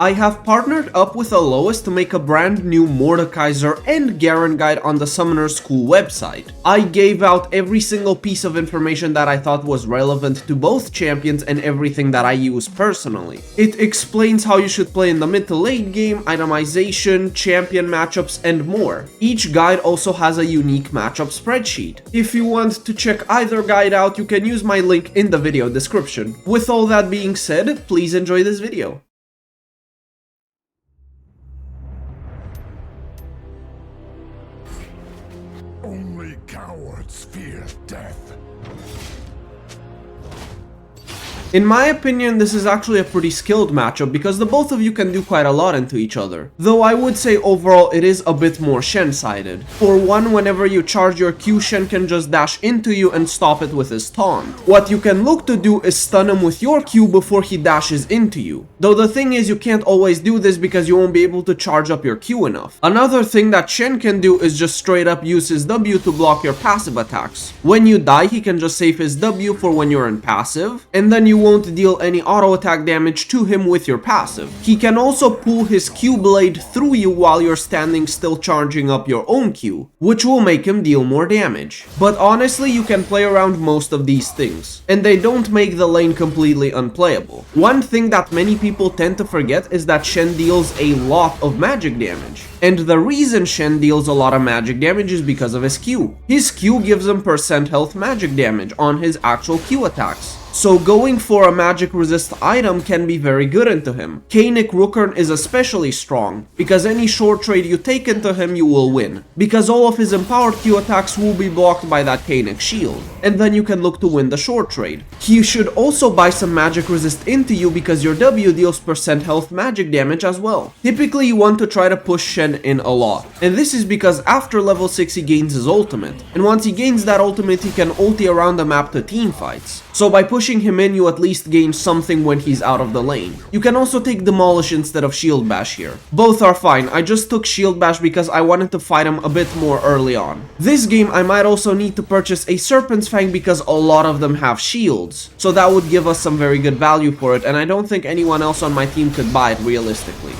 I have partnered up with Alois to make a brand new Mordekaiser and Garen guide on the Summoner School website. I gave out every single piece of information that I thought was relevant to both champions and everything that I use personally. It explains how you should play in the mid to late game, itemization, champion matchups, and more. Each guide also has a unique matchup spreadsheet. If you want to check either guide out, you can use my link in the video description. With all that being said, please enjoy this video. Only cowards fear death. In my opinion, this is actually a pretty skilled matchup because the both of you can do quite a lot into each other. Though I would say overall it is a bit more Shen-sided. For one, whenever you charge your Q, Shen can just dash into you and stop it with his taunt. What you can look to do is stun him with your Q before he dashes into you. Though the thing is, you can't always do this because you won't be able to charge up your Q enough. Another thing that Shen can do is just straight up use his W to block your passive attacks. When you die, he can just save his W for when you're in passive, and then you won't deal any auto attack damage to him with your passive. He can also pull his Q blade through you while you're standing still charging up your own Q, which will make him deal more damage. But honestly, you can play around most of these things, and they don't make the lane completely unplayable. One thing that many people tend to forget is that Shen deals a lot of magic damage. And the reason Shen deals a lot of magic damage is because of his Q. His Q gives him % health magic damage on his actual Q attacks. So going for a magic resist item can be very good into him. Kainic Rookern is especially strong, because any short trade you take into him you will win, because all of his empowered Q attacks will be blocked by that Kainic shield, and then you can look to win the short trade. He should also buy some magic resist into you because your W deals % health magic damage as well. Typically you want to try to push Shen in a lot, and this is because after level 6 he gains his ultimate, and once he gains that ultimate he can ulti around the map to team fights. So by pushing him in, you at least gain something when he's out of the lane. You can also take Demolish instead of Shield Bash here. Both are fine, I just took Shield Bash because I wanted to fight him a bit more early on. This game I might also need to purchase a Serpent's Fang because a lot of them have shields. So that would give us some very good value for it, and I don't think anyone else on my team could buy it realistically.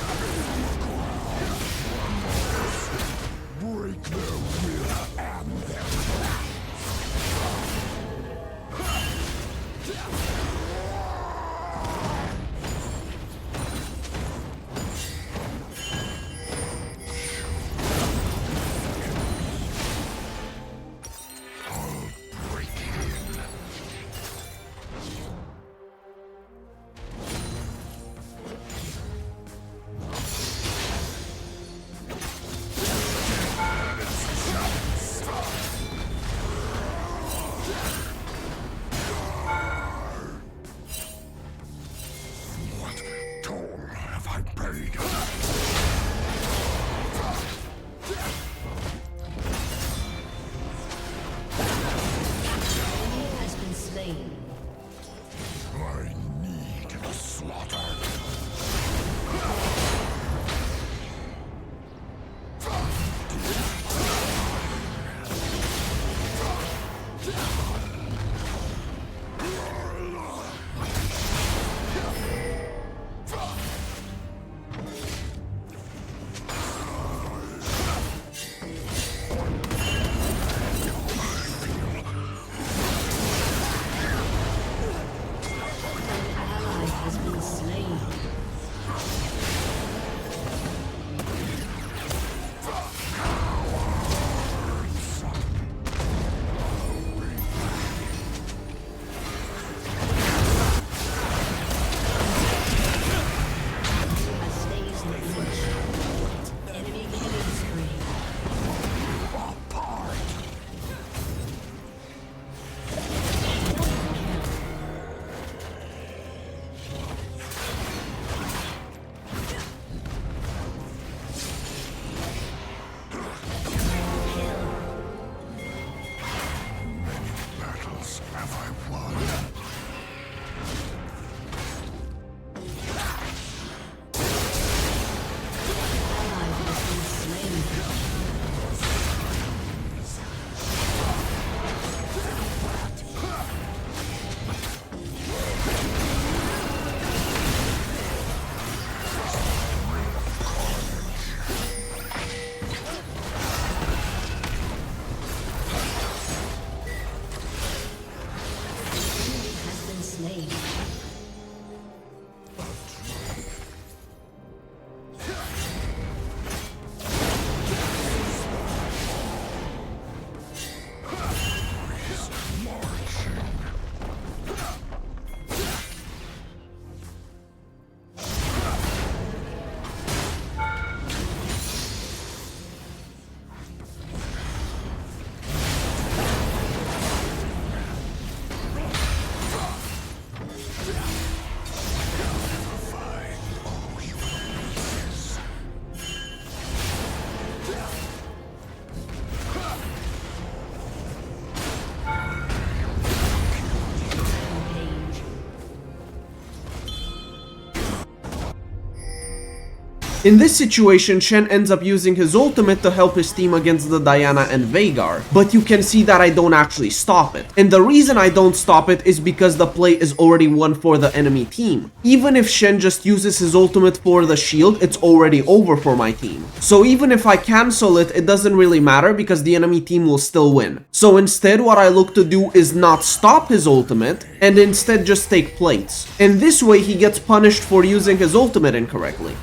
In this situation, Shen ends up using his ultimate to help his team against the Diana and Veigar, but you can see that I don't actually stop it. And the reason I don't stop it is because the play is already won for the enemy team. Even if Shen just uses his ultimate for the shield, it's already over for my team. So even if I cancel it, it doesn't really matter because the enemy team will still win. So instead, what I look to do is not stop his ultimate and instead just take plates. And this way he gets punished for using his ultimate incorrectly.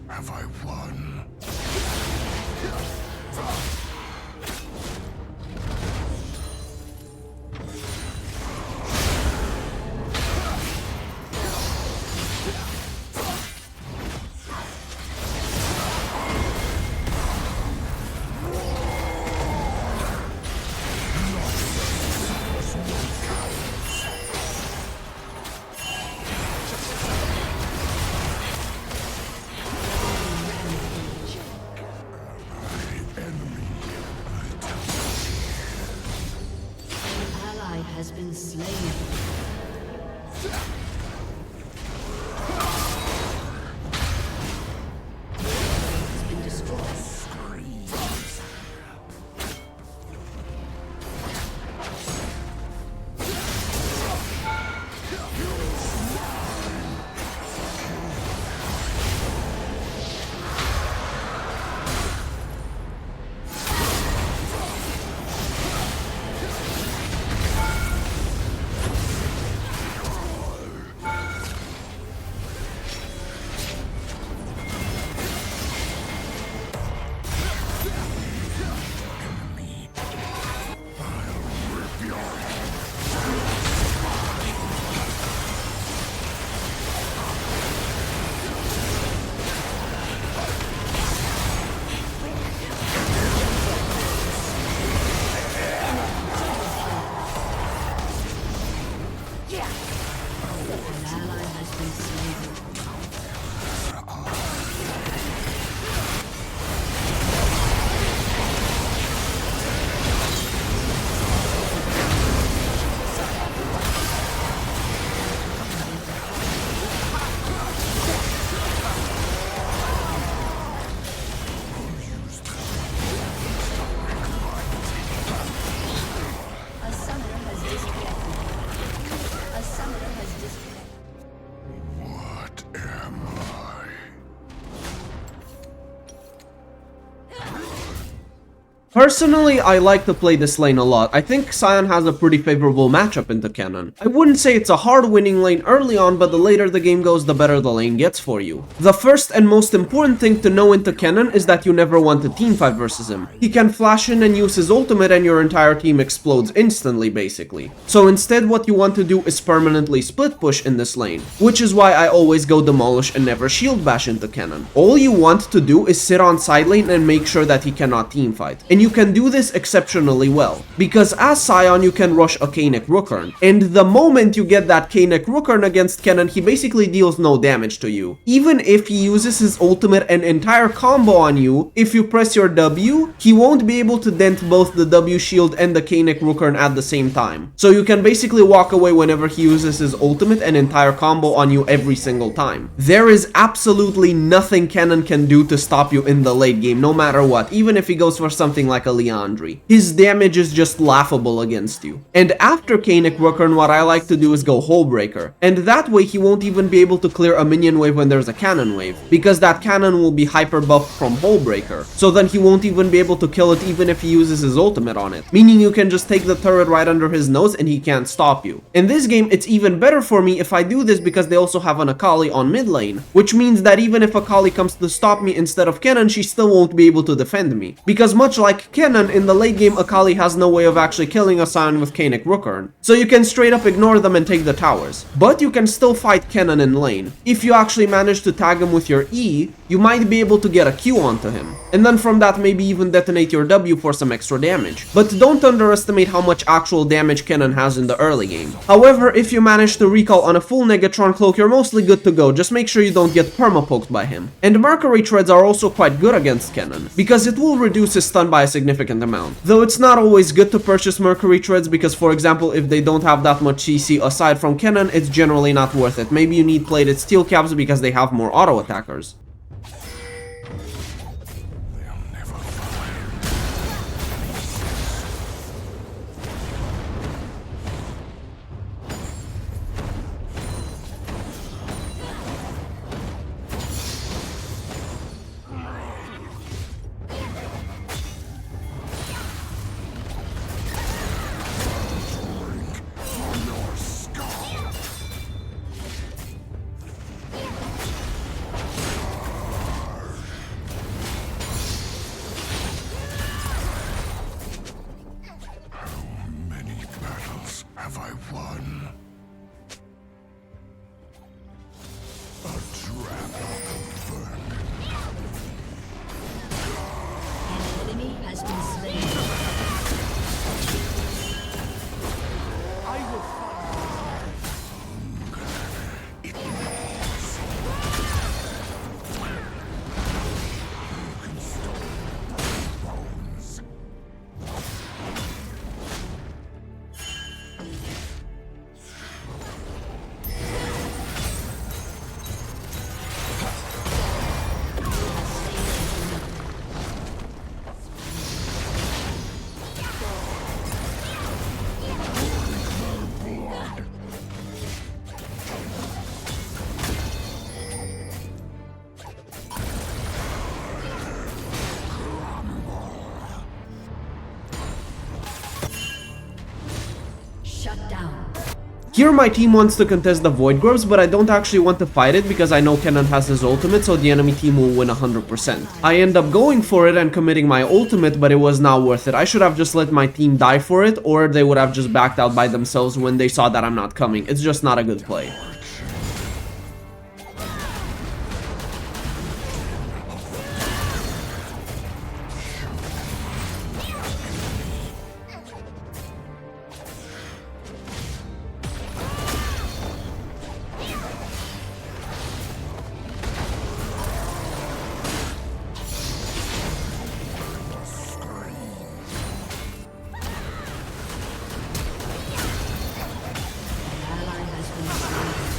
Have I won? Has been slain. Has been destroyed. Personally, I like to play this lane a lot. I think Sion has a pretty favorable matchup into Kennen. I wouldn't say it's a hard winning lane early on, but the later the game goes, the better the lane gets for you. The first and most important thing to know into Kennen is that you never want to teamfight versus him. He can flash in and use his ultimate and your entire team explodes instantly, basically. So instead, what you want to do is permanently split push in this lane, which is why I always go demolish and never shield bash into Kennen. All you want to do is sit on side lane and make sure that he cannot teamfight. And you can do this exceptionally well, because as Sion you can rush a Kanek Rookern, and the moment you get that Kanek Rookern against Kennen, he basically deals no damage to you. Even if he uses his ultimate and entire combo on you, if you press your W, he won't be able to dent both the W shield and the Kanek Rookern at the same time. So you can basically walk away whenever he uses his ultimate and entire combo on you every single time. There is absolutely nothing Kennen can do to stop you in the late game, no matter what, even if he goes for something something like a Liandry. His damage is just laughable against you. And after Kainic Rookhorn, what I like to do is go Hullbreaker, and that way he won't even be able to clear a minion wave when there's a cannon wave, because that cannon will be hyper buffed from Hullbreaker, so then he won't even be able to kill it even if he uses his ultimate on it, meaning you can just take the turret right under his nose and he can't stop you. In this game, it's even better for me if I do this because they also have an Akali on mid lane, which means that even if Akali comes to stop me instead of Kennen, she still won't be able to defend me, because much like Kennen, in the late game Akali has no way of actually killing a Sion with Kainic Rookhorn, so you can straight up ignore them and take the towers. But you can still fight Kennen in lane. If you actually manage to tag him with your E, you might be able to get a Q onto him, and then from that maybe even detonate your W for some extra damage. But don't underestimate how much actual damage Kennen has in the early game. However, if you manage to recall on a full Negatron cloak, you're mostly good to go, just make sure you don't get perma-poked by him. And Mercury Treads are also quite good against Kennen, because it will reduce his stun by a significant amount. Though it's not always good to purchase Mercury Treads because, for example, if they don't have that much CC aside from Kennen, it's generally not worth it. Maybe you need plated steel caps because they have more auto attackers. Have I won? A trap confirmed. An enemy has been slain. I will find it was. You can store bones. Shut down. Here my team wants to contest the Void Grubs, but I don't actually want to fight it because I know Kennen has his ultimate, so the enemy team will win 100%. I end up going for it and committing my ultimate, but it was not worth it. I should have just let my team die for it, or they would have just backed out by themselves when they saw that I'm not coming. It's just not a good play. Ally has been slain.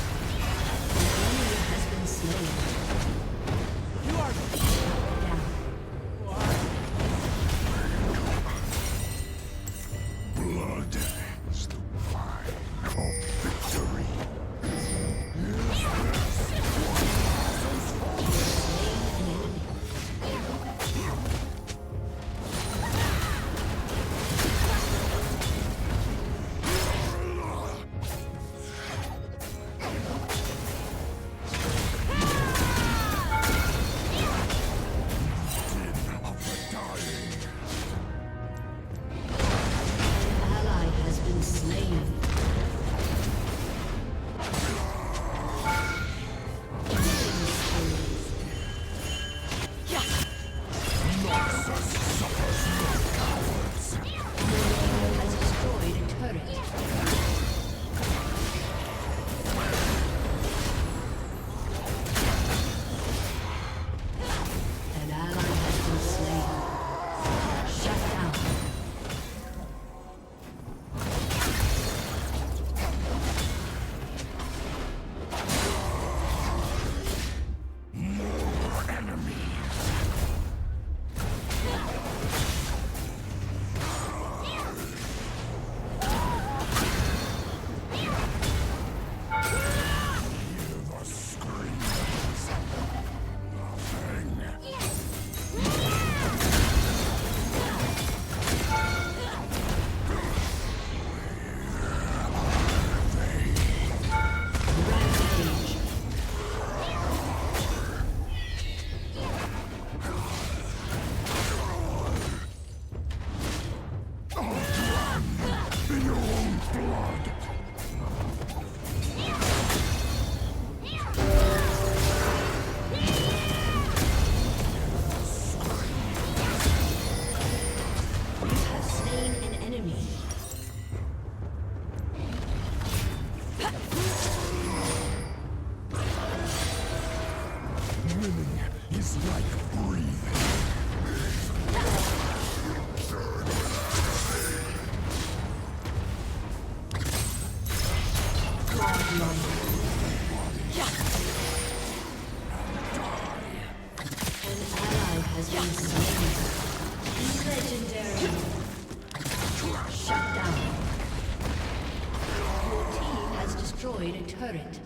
destroyed a turret.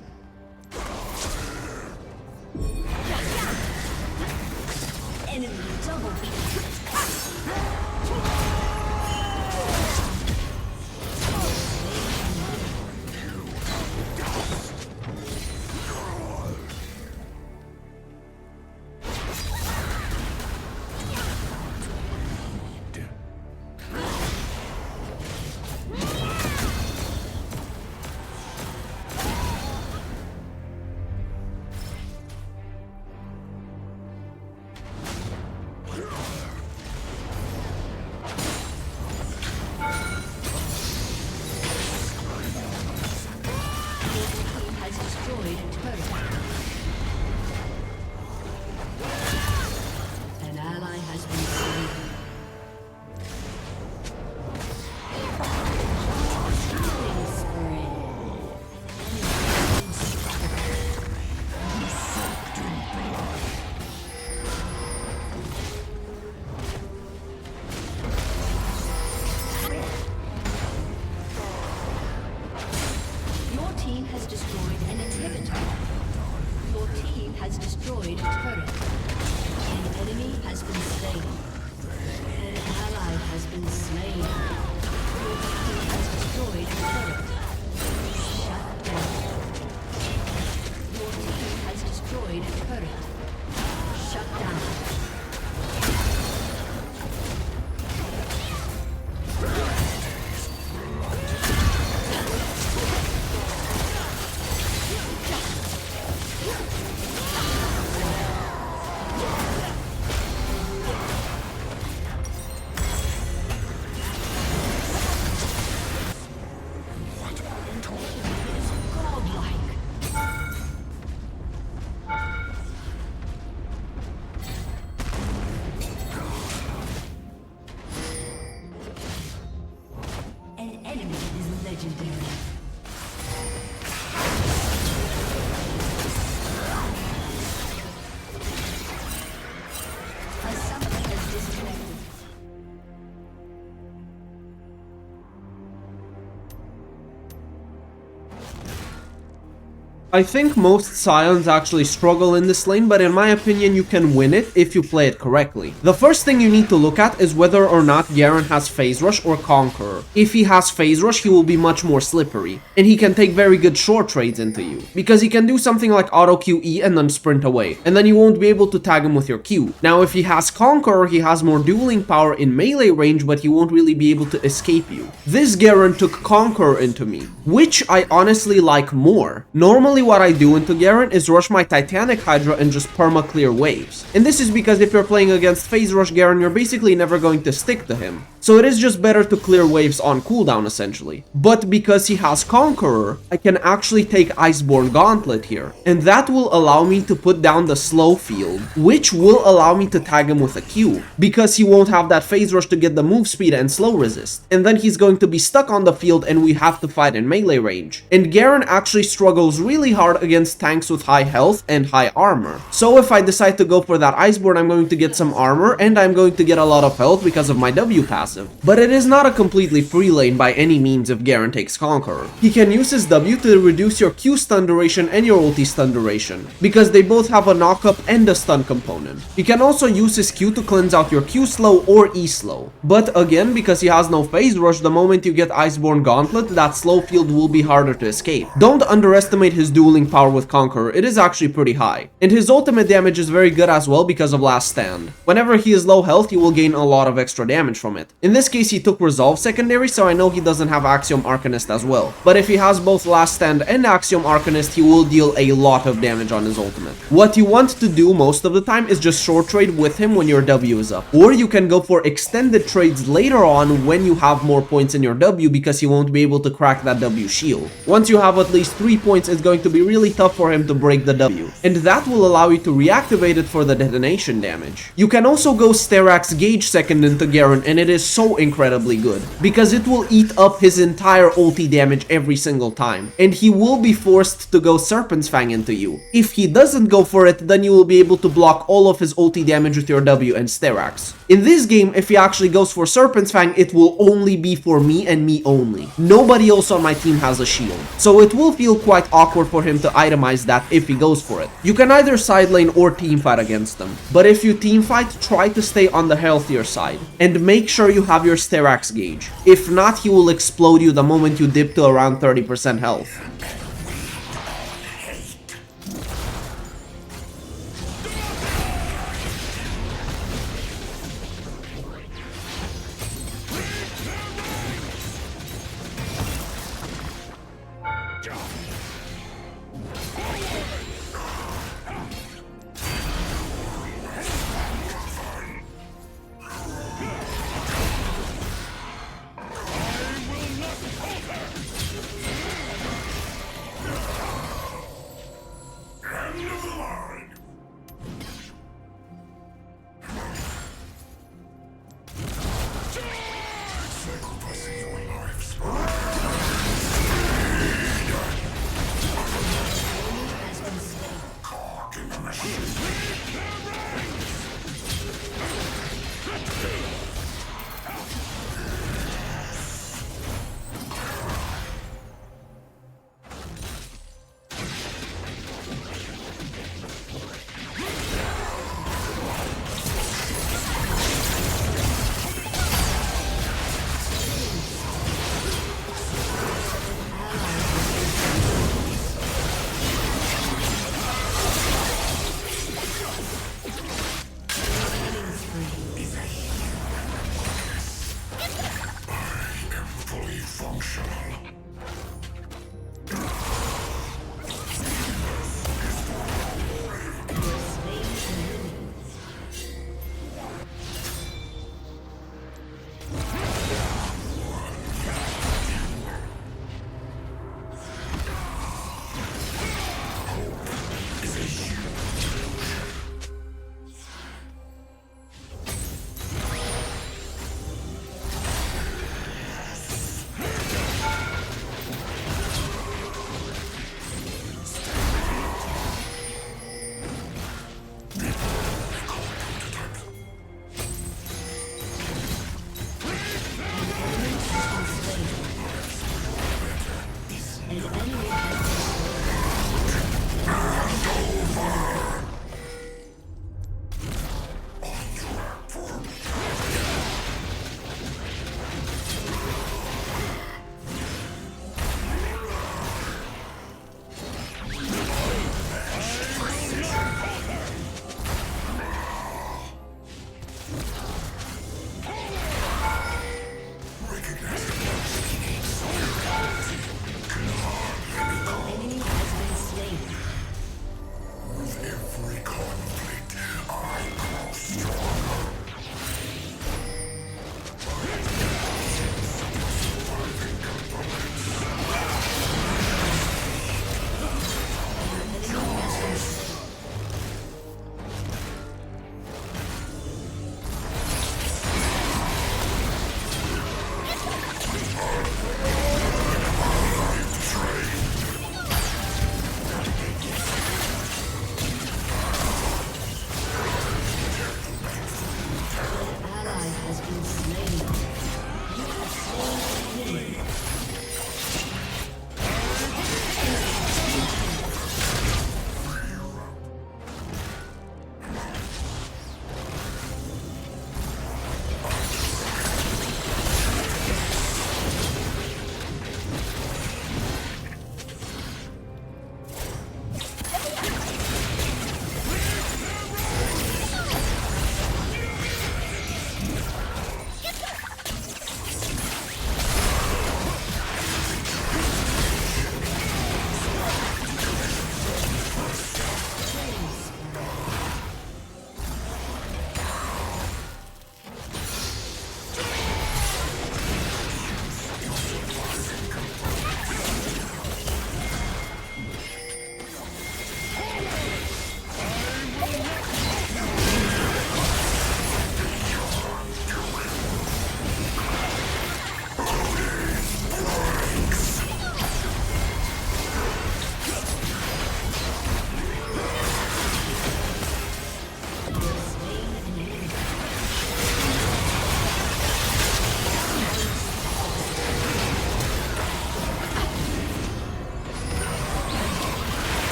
Enemy double kill. An ally has been slain. Killing spree. Your team has destroyed an inhibitor. Your team has destroyed a turret. An enemy has been slain. An ally has been slain. Your team has destroyed a turret. Shut down. Your team has destroyed a turret. Shut down. Godlike. An enemy is legendary. A summoner has disconnected. I think most Sions actually struggle in this lane, but in my opinion you can win it if you play it correctly. The first thing you need to look at is whether or not Garen has Phase Rush or Conqueror. If he has Phase Rush, he will be much more slippery, and he can take very good short trades into you, because he can do something like auto QE and then sprint away, and then you won't be able to tag him with your Q. Now if he has Conqueror, he has more dueling power in melee range, but he won't really be able to escape you. This Garen took Conqueror into me, which I honestly like more. Normally what I do into Garen is rush my Titanic Hydra and just perma clear waves. And this is because if you're playing against Phase Rush Garen, you're basically never going to stick to him. So it is just better to clear waves on cooldown essentially. But because he has Conqueror, I can actually take Iceborne Gauntlet here. And that will allow me to put down the slow field, which will allow me to tag him with a Q. Because he won't have that Phase Rush to get the move speed and slow resist. And then he's going to be stuck on the field and we have to fight in melee range. And Garen actually struggles really hard against tanks with high health and high armor. So if I decide to go for that Iceborne, I'm going to get some armor and I'm going to get a lot of health because of my W passive. But it is not a completely free lane by any means if Garen takes Conqueror. He can use his W to reduce your Q stun duration and your ulti stun duration, because they both have a knockup and a stun component. He can also use his Q to cleanse out your Q slow or E slow. But again, because he has no Phase Rush, the moment you get Iceborne Gauntlet, that slow field will be harder to escape. Don't underestimate his dueling power with Conqueror, it is actually pretty high. And his ultimate damage is very good as well because of Last Stand. Whenever he is low health, you will gain a lot of extra damage from it. In this case, he took Resolve secondary, so I know he doesn't have Axiom Arcanist as well. But if he has both Last Stand and Axiom Arcanist, he will deal a lot of damage on his ultimate. What you want to do most of the time is just short trade with him when your W is up. Or you can go for extended trades later on when you have more points in your W, because he won't be able to crack that W shield. Once you have at least 3 points, it's going to be really tough for him to break the W. And that will allow you to reactivate it for the detonation damage. You can also go Steraks Gauge second into Garen, and it is so incredibly good, because it will eat up his entire ulti damage every single time, and he will be forced to go Serpent's Fang into you. If he doesn't go for it, then you will be able to block all of his ulti damage with your W and Steraks. In this game, if he actually goes for Serpent's Fang, it will only be for me and me only. Nobody else on my team has a shield. So it will feel quite awkward for him to itemize that if he goes for it. You can either side lane or team fight against them. But if you team fight, try to stay on the healthier side. And make sure you have your Styrax gauge. If not, he will explode you the moment you dip to around 30% health.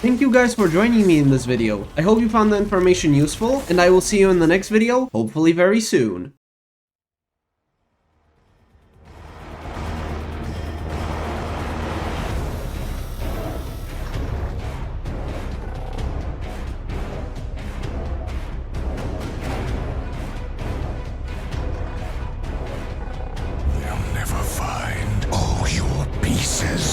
Thank you guys for joining me in this video. I hope you found the information useful, and I will see you in the next video, hopefully very soon. They'll never find all your pieces.